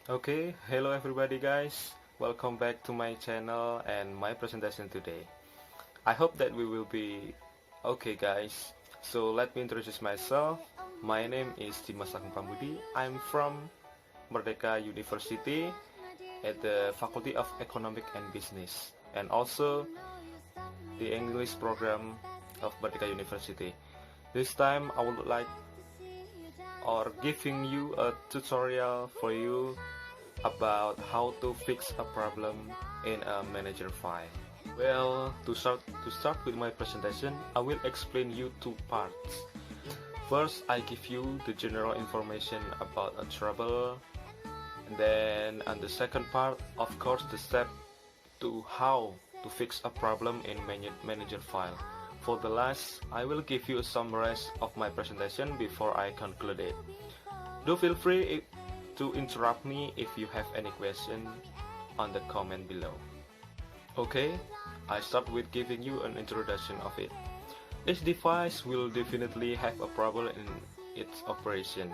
Okay, hello everybody guys. Welcome back to my channel and my presentation today. I hope that we will be okay guys. So let me introduce myself. My name is Dimas Agung Pambudi. I'm from Merdeka University at the Faculty of Economic and Business and also the English program of Merdeka University. This time I would like or giving you a tutorial for you about how to fix a problem in a manager file. Well, to start with my presentation, I will explain you two parts. First, I give you the general information about a trouble, and then on the second part, of course, the step to how to fix a problem in manager file. For the last, I will give you a summary of my presentation before I conclude it. Do feel free to interrupt me if you have any question on the comment below. Okay, I start with giving you an introduction of it. Each device will definitely have a problem in its operation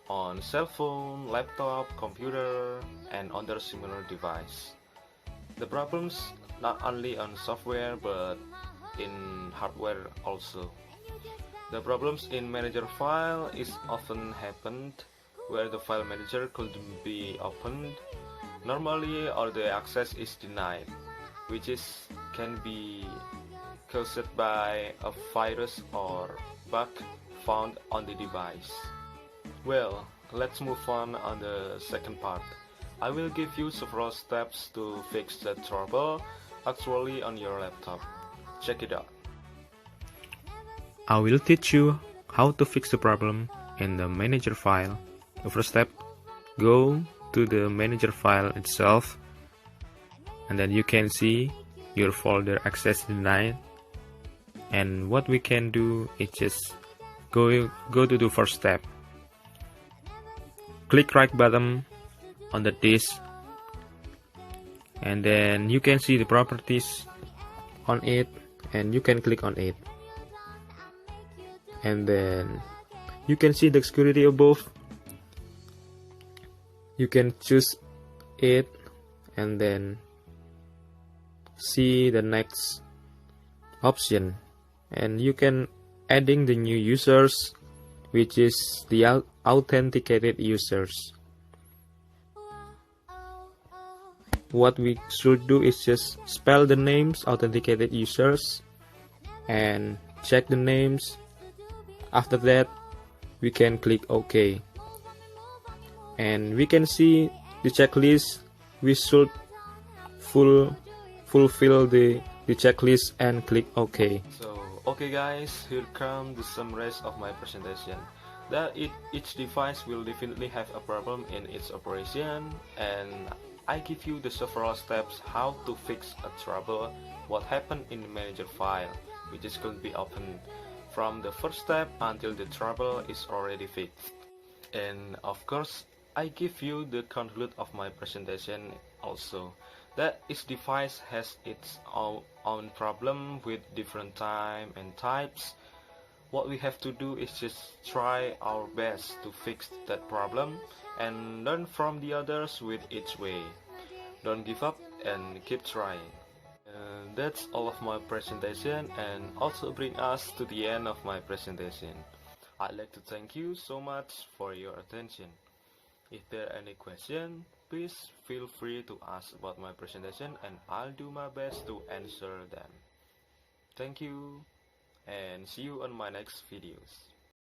on cell phone, laptop, computer, and other similar device. The problems not only on software but in hardware also. The problems in manager file is often happened where the file manager couldn't be opened normally or the access is denied, which can be caused by a virus or bug found on the device. Well, let's move on the second part. I will give you several steps to fix the trouble actually on your laptop. Check it out. I will teach you how to fix the problem in the manager file. The first step, go to the manager file itself, and then you can see your folder access denied. And what we can do is just go to the first step. Click right button on the disk, and then you can see the properties on it, and you can click on it. And then you can see the security above. You can choose it and then see the next option, and you can adding the new users, which is the authenticated users. What we should do is just spell the names authenticated users and check the names. After that, we can click OK, and we can see the checklist. We should fulfill the checklist and click OK. So, okay guys, here come the summary of my presentation. That each device will definitely have a problem in its operation, and I give you the several steps how to fix a trouble what happened in the manager file, which is going to be opened from the first step until the trouble is already fixed. And of course, I give you the conclude of my presentation also, that each device has its own problem with different time and types. What we have to do is just try our best to fix that problem and learn from the others with each way. Don't give up and keep trying. That's all of my presentation and also bring us to the end of my presentation. I'd like to thank you so much for your attention. If there are any questions, please feel free to ask about my presentation and I'll do my best to answer them. Thank you and see you on my next videos.